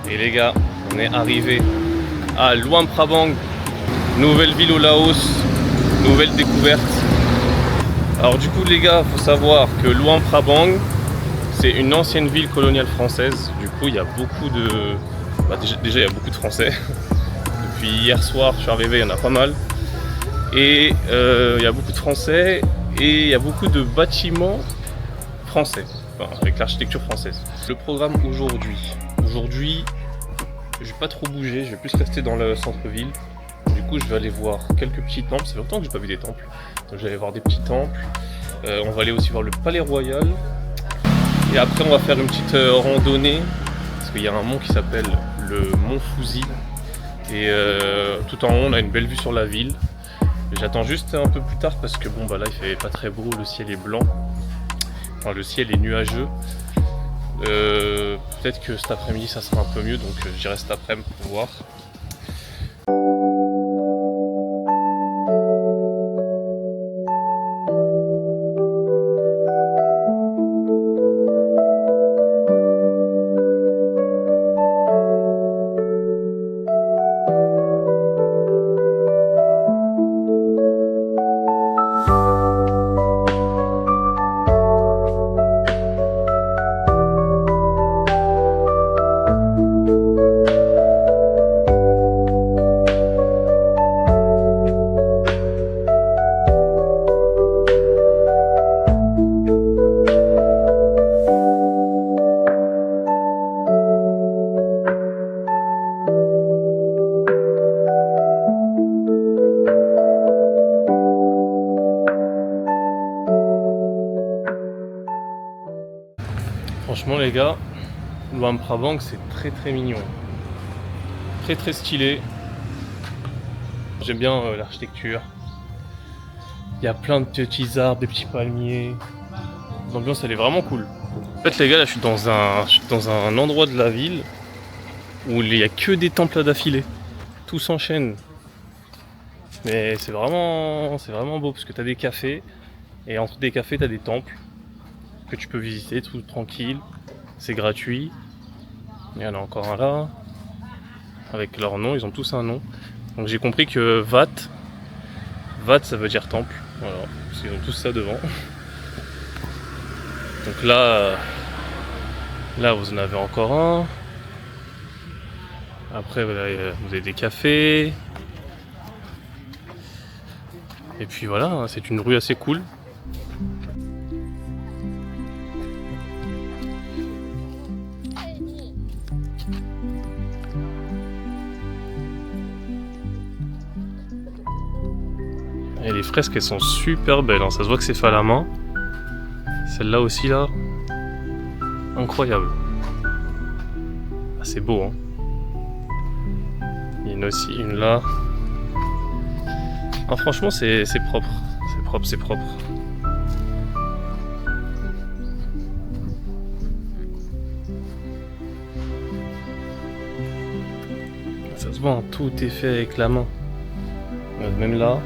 Et les gars, on est arrivé à Luang Prabang, nouvelle ville au Laos, nouvelle découverte. Alors du coup les gars, faut savoir que Luang Prabang, c'est une ancienne ville coloniale française. Du coup il y a beaucoup de... déjà il y a beaucoup de Français. Depuis hier soir, je suis arrivé, il y en a pas mal. Et il y a beaucoup de Français et il y a beaucoup de bâtiments français, enfin, avec l'architecture française. Le programme aujourd'hui, je vais pas trop bouger, je vais plus rester dans le centre-ville. Du coup, je vais aller voir quelques petits temples. Ça fait longtemps que j'ai pas vu des temples. Donc, je vais aller voir des petits temples. On va aller aussi voir le Palais Royal. Et après, on va faire une petite randonnée. Parce qu'il y a un mont qui s'appelle le Mont Fuji. Et tout en haut, on a une belle vue sur la ville. J'attends juste un peu plus tard parce que bon, bah là, il fait pas très beau. Le ciel est blanc. Enfin, le ciel est nuageux. Peut-être que cet après-midi, ça sera un peu mieux. Donc, j'irai cet après-midi pour voir. Franchement les gars, Luang Prabang c'est très mignon. Très stylé. J'aime bien l'architecture. Il y a plein de petits arbres, des petits palmiers. L'ambiance elle est vraiment cool. En fait les gars, là je suis dans un endroit de la ville où il n'y a que des temples d'affilée. Tout s'enchaîne. Mais c'est vraiment beau parce que tu as des cafés et entre des cafés tu as des temples que tu peux visiter tout tranquille, c'est gratuit. Il y en a encore un là, avec leur nom, ils ont tous un nom. Donc j'ai compris que Vat ça veut dire temple, voilà, parce qu'ils ont tous ça devant. Donc là vous en avez encore un. Après vous avez des cafés. Et puis voilà, c'est une rue assez cool. Et les fresques elles sont super belles, hein. Ça se voit que c'est fait à la main. Celle-là aussi là, incroyable. Ah, c'est beau hein. Il y en a aussi une là. Ah, franchement c'est propre, c'est propre. Ça se voit, hein, tout est fait avec la main. Même là.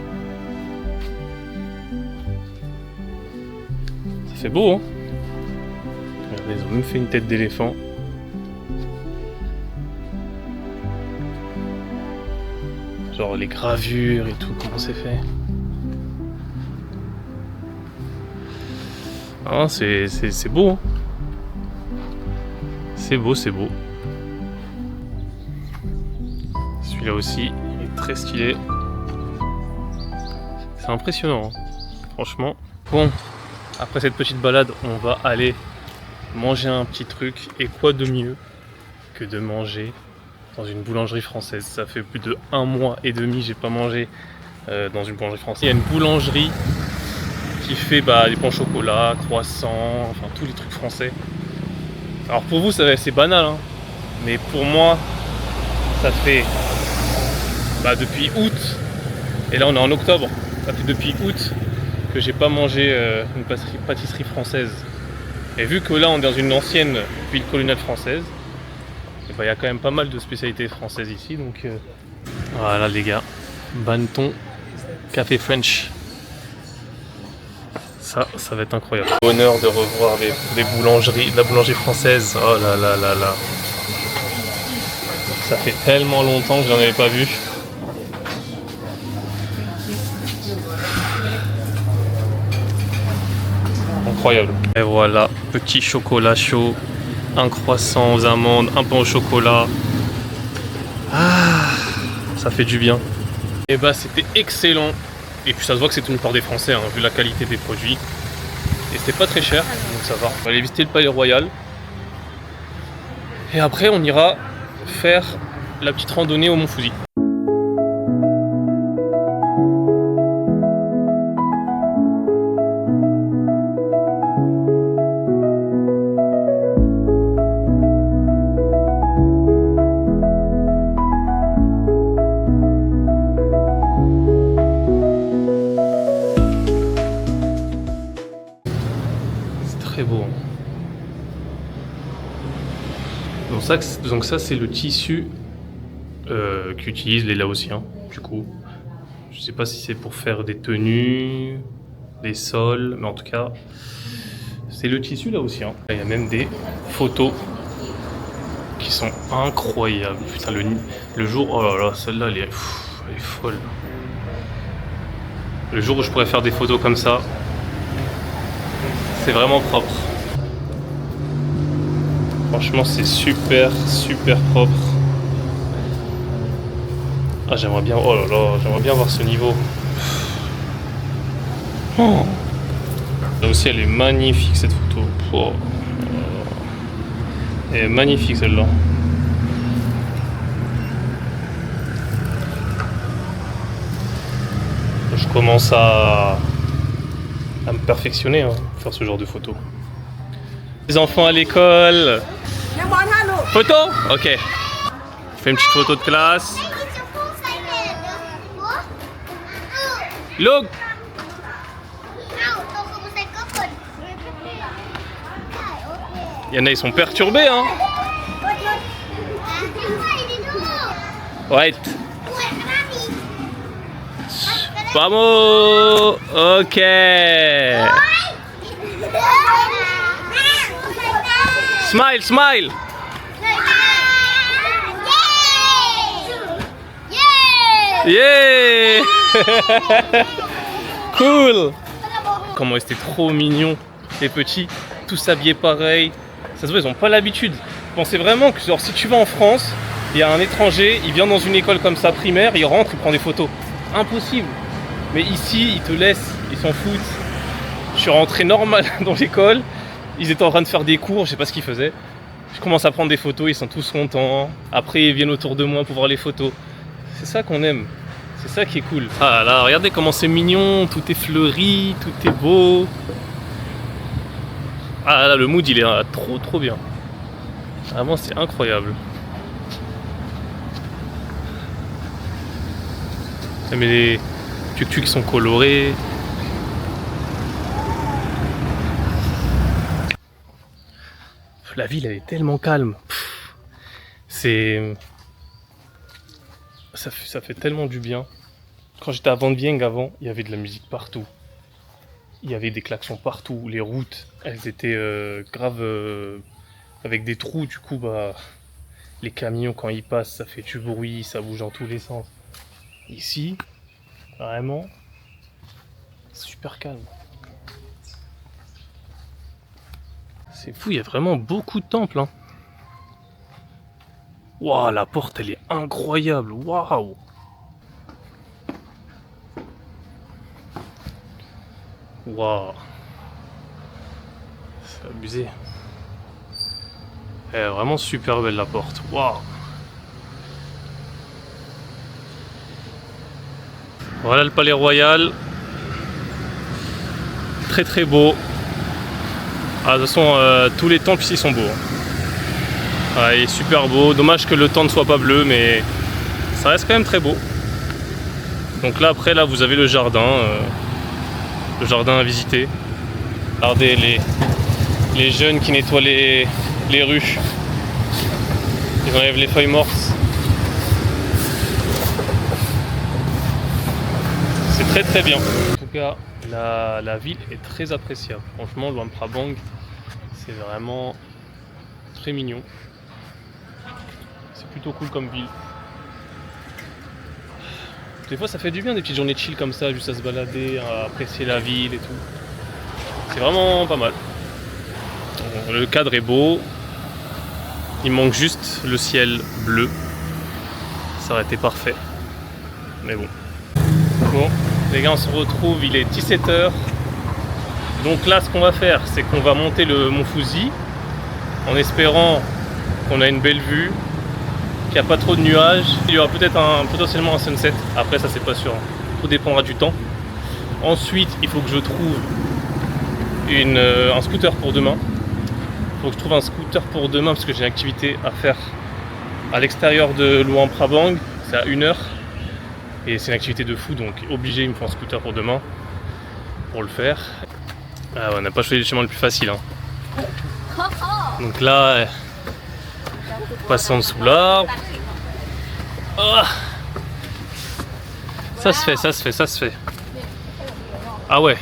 C'est beau hein. Regardez, ils ont même fait une tête d'éléphant. Genre les gravures et tout, comment c'est fait. Ah c'est beau hein. C'est beau. Celui-là aussi, il est très stylé. C'est impressionnant hein. Franchement. Bon. Après cette petite balade, on va aller manger un petit truc. Et quoi de mieux que de manger dans une boulangerie française. Ça fait plus de 1 mois et demi que j'ai pas mangé dans une boulangerie française. Il y a une boulangerie qui fait des pains au chocolat, croissants, enfin tous les trucs français. Alors pour vous c'est banal hein, mais pour moi ça fait depuis août, et là on est en octobre, ça fait depuis août que j'ai pas mangé une pâtisserie française. Et vu que là on est dans une ancienne ville coloniale française, il y a quand même pas mal de spécialités françaises ici, donc voilà les gars, Banton Café French. Ça va être incroyable. Bonheur de revoir les boulangeries, la boulangerie française. Oh là là là là. Ça fait tellement longtemps que j'en avais pas vu. Incroyable. Et voilà, petit chocolat chaud, un croissant aux amandes, un pain au chocolat. Ah, ça fait du bien. Et bah c'était excellent. Et puis ça se voit que c'est tenu par des Français, hein, vu la qualité des produits. Et c'était pas très cher, donc ça va. On va aller visiter le Palais Royal. Et après on ira faire la petite randonnée au Mont Fuji. Très beau. Donc ça c'est le tissu qu'utilisent les Laotiens. Du coup, je sais pas si c'est pour faire des tenues, des sols, mais en tout cas, c'est le tissu laotien. Il y a même des photos qui sont incroyables. Putain, le jour, oh là là, celle-là, elle est folle. Le jour où je pourrais faire des photos comme ça, c'est vraiment propre. Franchement, c'est super propre. Ah, j'aimerais bien, oh là là, j'aimerais bien voir ce niveau. Oh. Là aussi, elle est magnifique cette photo. Oh. Elle est magnifique celle-là. Je commence à me perfectionner, hein, faire ce genre de photos. Les enfants à l'école. Photo? Ok. Je fais une petite photo de classe. Look. Il y en a, ils sont perturbés, hein. Ouais. Vamos. Ok. Smile, smile. Yeah. Cool. Comment c'était trop mignon, les petits, tous habillés pareil. Ça se voit, ils ont pas l'habitude. Pensez vraiment que genre, si tu vas en France, il y a un étranger, il vient dans une école comme ça primaire, il rentre, il prend des photos. Impossible. Mais ici, ils te laissent, ils s'en foutent. Je suis rentré normal dans l'école. Ils étaient en train de faire des cours, je sais pas ce qu'ils faisaient. Je commence à prendre des photos, ils sont tous contents. Après, ils viennent autour de moi pour voir les photos. C'est ça qu'on aime. C'est ça qui est cool. Ah là, regardez comment c'est mignon, tout est fleuri, tout est beau. Ah là, le mood, il est trop bien. Vraiment, c'est incroyable. Mais les tuk-tuk sont colorés. La ville, elle est tellement calme. Ça fait tellement du bien. Quand j'étais à Van Vieng avant, il y avait de la musique partout. Il y avait des klaxons partout. Les routes, elles étaient grave avec des trous. Du coup, bah, les camions, quand ils passent, ça fait du bruit, ça bouge dans tous les sens. Ici, vraiment, super calme. C'est fou, il y a vraiment beaucoup de temples. Hein. Waouh, la porte, elle est incroyable. Waouh. Waouh. C'est abusé. Elle est vraiment super belle la porte. Waouh. Voilà le Palais Royal. Très beau. Ah, de toute façon, tous les temples ici sont beaux. Ah, il est super beau. Dommage que le temps ne soit pas bleu, mais ça reste quand même très beau. Donc là, après, là, vous avez le jardin à visiter. Regardez les jeunes qui nettoient les rues. Ils enlèvent les feuilles mortes. C'est très bien. En tout cas, la ville est très appréciable. Franchement, Luang Prabang, c'est vraiment très mignon. C'est plutôt cool comme ville. Des fois ça fait du bien des petites journées chill comme ça, juste à se balader, à apprécier la ville et tout. C'est vraiment pas mal. Le cadre est beau. Il manque juste le ciel bleu. Ça aurait été parfait. Mais bon. Bon, les gars, on se retrouve, il est 17h. Donc là, ce qu'on va faire, c'est qu'on va monter le mont Fuji en espérant qu'on a une belle vue, qu'il n'y a pas trop de nuages. Il y aura peut-être potentiellement un sunset. Après, ça, c'est pas sûr. Tout dépendra du temps. Ensuite, il faut que je trouve un scooter pour demain. Il faut que je trouve un scooter pour demain parce que j'ai une activité à faire à l'extérieur de Luang Prabang. C'est à 1 heure. Et c'est une activité de fou, donc obligé, il me faut un scooter pour demain pour le faire. Ah ouais, on n'a pas choisi le chemin le plus facile. Hein. Donc là, passons sous l'arbre. Oh, ça se fait, ça se fait, ça se fait. Ah ouais.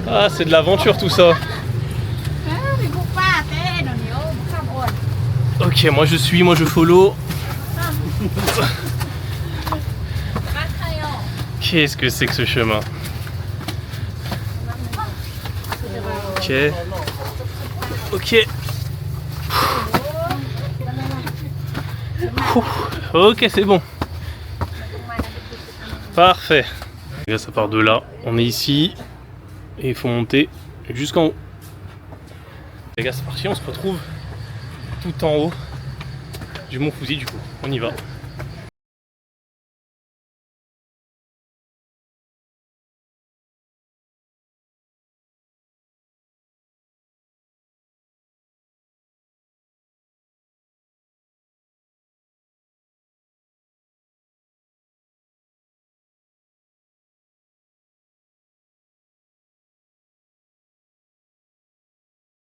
Ah, c'est de l'aventure tout ça. Ok, moi je follow. Qu'est-ce que c'est que ce chemin? Ok. Ok. Ok, c'est bon. Parfait. Les gars, ça part de là. On est ici. Et il faut monter jusqu'en haut. Les gars, c'est parti. On se retrouve tout en haut du mont Fuji du coup. On y va.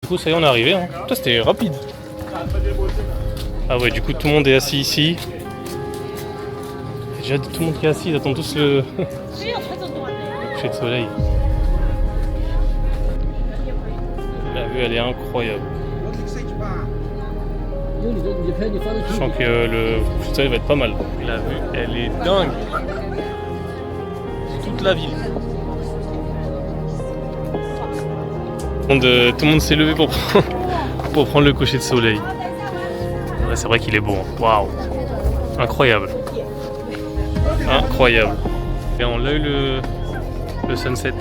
Du coup, ça y est, on est arrivé. Hein. Putain, c'était rapide. Ah ouais, du coup, tout le monde est assis ici. Déjà, tout le monde qui est assis, ils attendent tous le coucher de soleil. La vue, elle est incroyable. Je sens que le coucher de soleil va être pas mal. La vue, elle est dingue. C'est toute la ville. Tout le monde s'est levé pour prendre le coucher de soleil. Ouais, c'est vrai qu'il est beau. Hein. Waouh, incroyable. Incroyable. Et on a eu le sunset.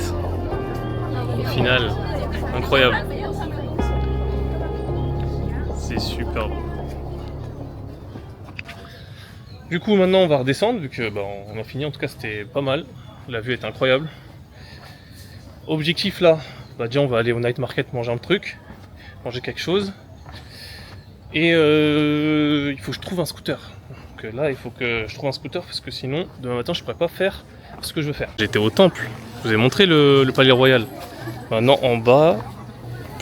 Au final, incroyable. C'est super beau. Du coup, maintenant, on va redescendre vu que on a fini. En tout cas, c'était pas mal. La vue est incroyable. Objectif là. Déjà on va aller au night market manger un truc, manger quelque chose. Et il faut que je trouve un scooter. Donc là il faut que je trouve un scooter parce que sinon demain matin je pourrais pas faire ce que je veux faire. J'étais au temple, je vous ai montré le palais royal. Maintenant en bas,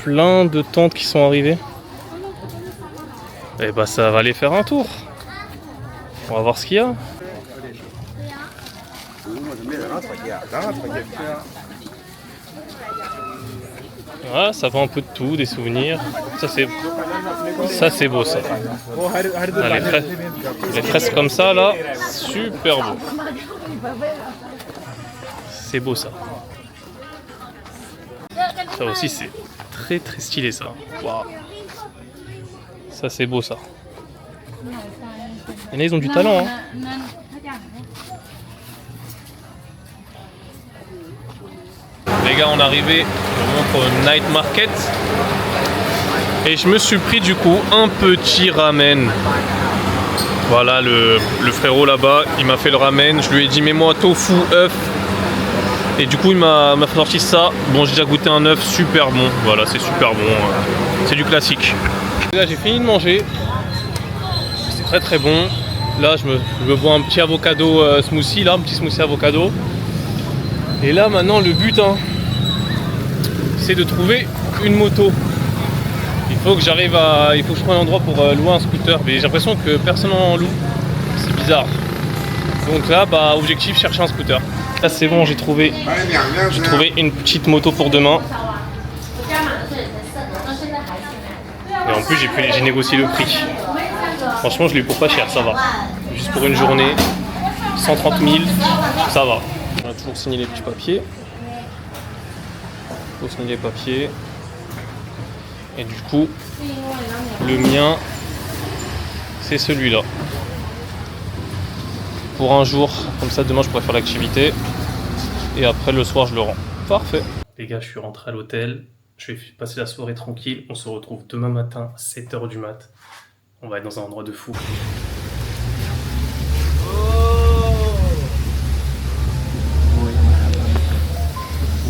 plein de tentes qui sont arrivées. Et ça va aller faire un tour. On va voir ce qu'il y a. Voilà, ça vend un peu de tout, des souvenirs. Ça c'est beau ça. Ah, les fresques comme ça là, super beau. C'est beau ça. Ça aussi c'est très très stylé ça. Waouh. Ça c'est beau ça. Et là ils ont du talent. Hein. Les gars, on est arrivé, je vous montre Night Market. Et je me suis pris du coup un petit ramen. Voilà le frérot là-bas, il m'a fait le ramen. Je lui ai dit mets-moi tofu, œuf. Et du coup il m'a sorti ça. Bon, j'ai déjà goûté un œuf, super bon. Voilà, c'est super bon. C'est du classique. Là j'ai fini de manger. C'est très très bon. Là je me bois un petit avocado smoothie, là, un petit smoothie avocado. Et là maintenant le but c'est de trouver une moto. Il faut que je trouve un endroit pour louer un scooter. Mais j'ai l'impression que personne en loue. C'est bizarre. Donc là, bah, objectif, chercher un scooter. Là, c'est bon, j'ai trouvé une petite moto pour demain. Et en plus, j'ai négocié le prix. Franchement, je l'ai eu pour pas cher, ça va. Juste pour une journée, 130 000, ça va. On a toujours signé les petits papiers. Il faut signer les papiers. Et du coup, le mien, c'est celui-là. Pour un jour, comme ça demain je pourrais faire l'activité. Et après le soir je le rends. Parfait. Les gars, je suis rentré à l'hôtel. Je vais passer la soirée tranquille. On se retrouve demain matin, 7 h du mat. On va être dans un endroit de fou.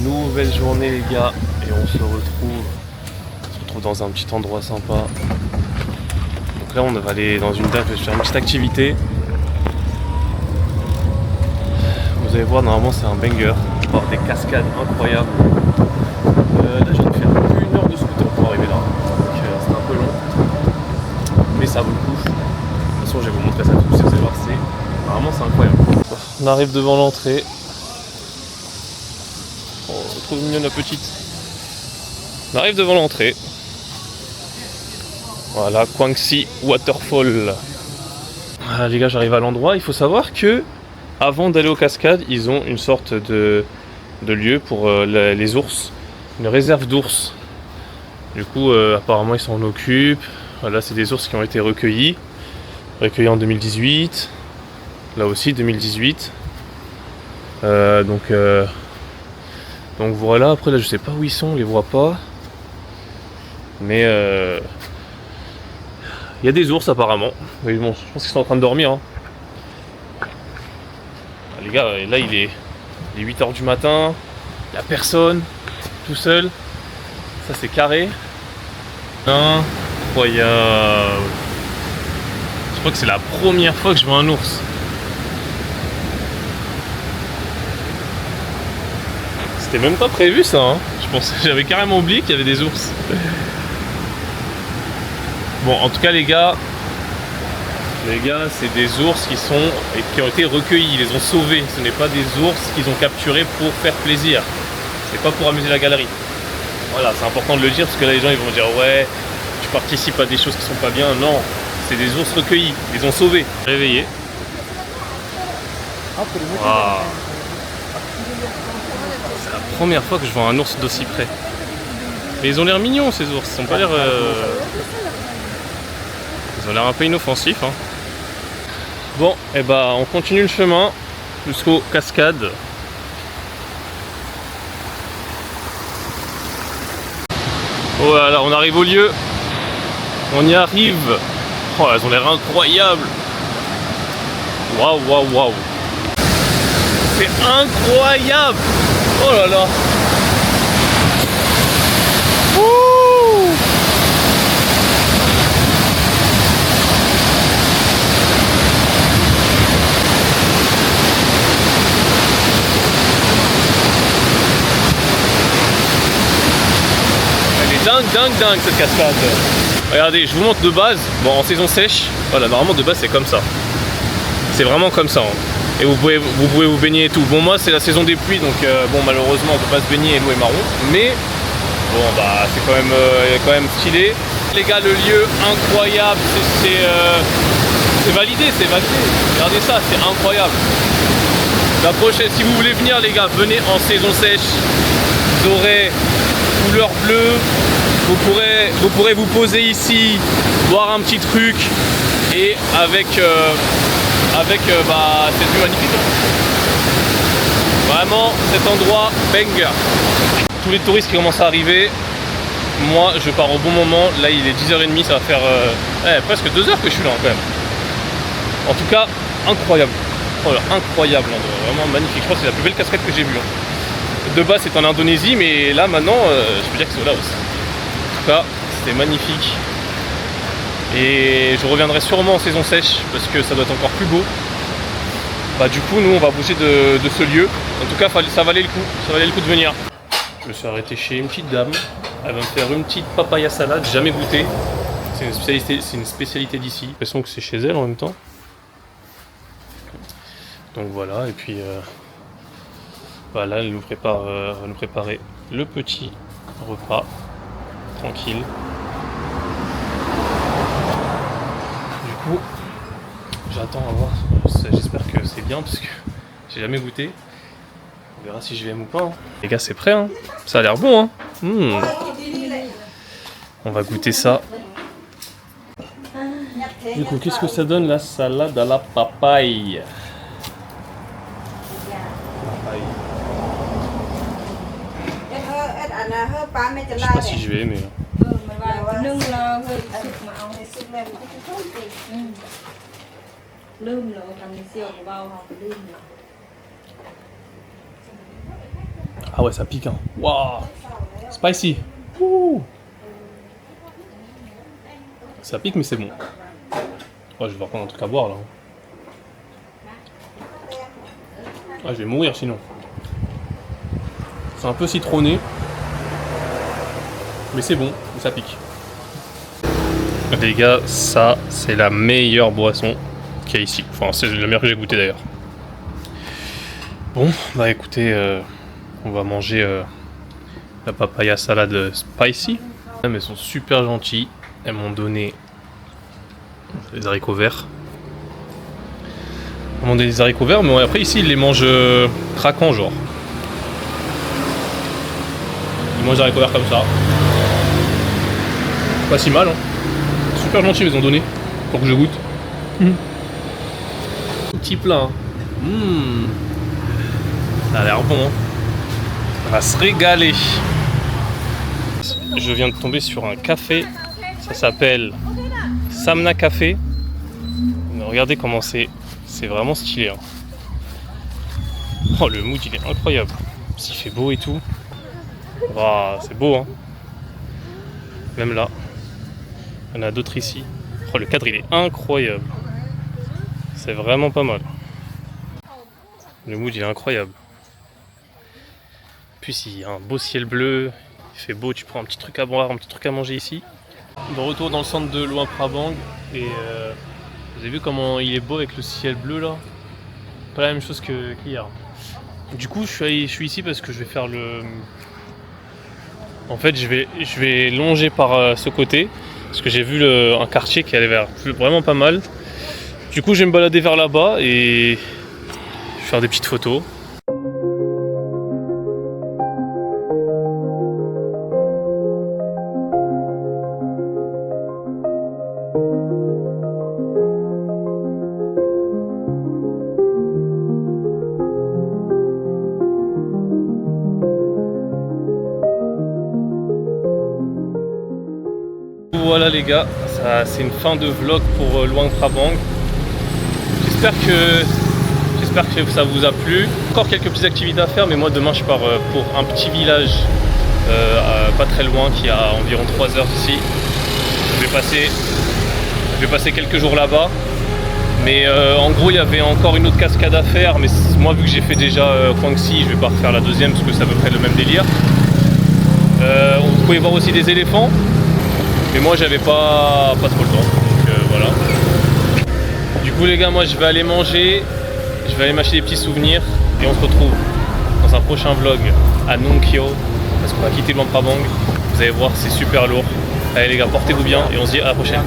Nouvelle journée les gars. Et on se retrouve dans un petit endroit sympa. Donc là on va aller dans une date, je vais faire une petite activité. Vous allez voir, normalement c'est un banger. On va avoir des cascades incroyables. Là je viens de faire 1 heure de scooter pour arriver là. Donc c'est un peu long. Mais ça vaut le coup. De toute façon je vais vous montrer ça tout, si vous allez voir, vraiment c'est incroyable. On arrive devant l'entrée. Oh, trop mignonne la petite. On arrive devant l'entrée. Voilà, Kwangsi Waterfall. Voilà, les gars, j'arrive à l'endroit. Il faut savoir que avant d'aller aux cascades, ils ont une sorte de lieu pour les ours, une réserve d'ours. Du coup, apparemment, ils s'en occupent. Voilà, c'est des ours qui ont été recueillis en 2018. Là aussi, 2018. Donc voilà. Après, là, je sais pas où ils sont, on les voit pas. Mais il y a des ours apparemment. Mais bon, je pense qu'ils sont en train de dormir. Hein. Les gars, là il est 8 h du matin. Il n'y a personne. Tout seul. Ça c'est carré. Incroyable. Je crois que c'est la première fois que je vois un ours. C'était même pas prévu ça. Hein. J'avais carrément oublié qu'il y avait des ours. Bon, en tout cas, les gars, c'est des ours qui ont été recueillis, ils les ont sauvés. Ce n'est pas des ours qu'ils ont capturés pour faire plaisir. C'est pas pour amuser la galerie. Voilà, c'est important de le dire parce que là, les gens ils vont dire ouais, tu participes à des choses qui sont pas bien. Non, c'est des ours recueillis, ils les ont sauvés. Réveillés. Wow. C'est la première fois que je vois un ours d'aussi près. Mais ils ont l'air mignons ces ours, ils ont pas l'air. Ils ont l'air un peu inoffensifs. Hein. Bon, et bah on continue le chemin jusqu'aux cascades. Voilà, on arrive au lieu. On y arrive. Oh, elles ont l'air incroyables. Waouh, waouh, waouh. C'est incroyable. Oh là là. Ouh. Dingue cette cascade. Regardez, je vous montre de base. Bon, en saison sèche, voilà, normalement de base c'est comme ça. C'est vraiment comme ça. Hein. Et vous pouvez vous baigner et tout. Bon, moi c'est la saison des pluies, donc bon, malheureusement on peut pas se baigner et l'eau est marron. Mais bon, bah c'est quand même stylé. Les gars, le lieu incroyable, c'est validé, c'est validé. Regardez ça, c'est incroyable. La prochaine, si vous voulez venir les gars, venez en saison sèche. Vous aurez couleur bleue. Vous pourrez vous poser ici, boire un petit truc et avec cette vue magnifique. Vraiment, cet endroit banger. Tous les touristes qui commencent à arriver, moi je pars au bon moment. Là il est 10h30, ça va faire presque 2 heures que je suis là quand même. En tout cas, incroyable. Incroyable l'endroit, vraiment magnifique. Je crois que c'est la plus belle cascade que j'ai vue. Hein. De base c'est en Indonésie, mais là maintenant je peux dire que c'est au Laos. En tout cas, c'était magnifique. Et je reviendrai sûrement en saison sèche parce que ça doit être encore plus beau. Bah du coup, nous on va bouger de ce lieu. En tout cas, ça valait le coup. Ça valait le coup de venir. Je me suis arrêté chez une petite dame. Elle va me faire une petite papaya salade. Jamais goûté. C'est une spécialité d'ici. J'ai l'impression que c'est chez elle en même temps. Donc voilà, et puis voilà, elle nous prépare, va nous préparer le petit repas, tranquille. Du coup, j'attends à voir, j'espère que c'est bien parce que j'ai jamais goûté. On verra si je l'aime ou pas. Hein. Les gars, c'est prêt, hein. Ça a l'air bon. Hein. On va goûter ça. Du coup, qu'est-ce que ça donne la salade à la papaye? Je sais pas si je vais aimer. Ah ouais, ça pique. Hein. Waouh, spicy. Ouh. Ça pique, mais c'est bon. Oh, je vais reprendre un truc à boire là. Ah, je vais mourir sinon. C'est un peu citronné. Mais c'est bon, mais ça pique. Les gars, ça c'est la meilleure boisson qu'il y a ici. Enfin, c'est la meilleure que j'ai goûtée d'ailleurs. Bon, bah écoutez, on va manger la papaya salade spicy. Elles sont super gentilles. Elles m'ont donné des haricots verts. Elles m'ont donné des haricots verts, mais après ici ils les mangent craquants genre. Ils mangent des haricots verts comme ça. Pas si mal, hein. Super gentil, ils ont donné pour que je goûte. Petit plat. Hein. Ça a l'air bon. Hein. On va se régaler. Je viens de tomber sur un café. Ça s'appelle Samna Café. Mais regardez comment c'est. C'est vraiment stylé. Hein. Oh, le mood il est incroyable. S'il fait beau et tout. Wow, c'est beau, hein. Même là. Il y en a d'autres ici. Oh, le cadre il est incroyable. C'est vraiment pas mal. Le mood il est incroyable. Puis il y a un beau ciel bleu. Il fait beau, tu prends un petit truc à boire, un petit truc à manger ici. De retour dans le centre de Luang Prabang. Et vous avez vu comment il est beau avec le ciel bleu là. Pas la même chose qu'hier. Du coup je suis ici parce que je vais faire le... En fait je vais longer par ce côté. Parce que j'ai vu un quartier qui allait vers vraiment pas mal. Du coup, je vais me balader vers là-bas et je vais faire des petites photos. Voilà les gars, c'est une fin de vlog pour Luang Prabang. J'espère que ça vous a plu. Encore quelques petites activités à faire, mais moi demain je pars pour un petit village pas très loin qui est à environ 3 heures d'ici. Je vais passer quelques jours là-bas. Mais en gros il y avait encore une autre cascade à faire, mais moi vu que j'ai fait déjà Kwangsi, je vais pas refaire la deuxième parce que c'est à peu près le même délire. Vous pouvez voir aussi des éléphants. Mais moi j'avais pas trop le temps, donc voilà. Du coup les gars, moi je vais aller manger, je vais aller m'acheter des petits souvenirs et on se retrouve dans un prochain vlog à Nong Keo parce qu'on va quitter Luang Prabang. Vous allez voir, c'est super lourd. Allez les gars, portez-vous bien et on se dit à la prochaine.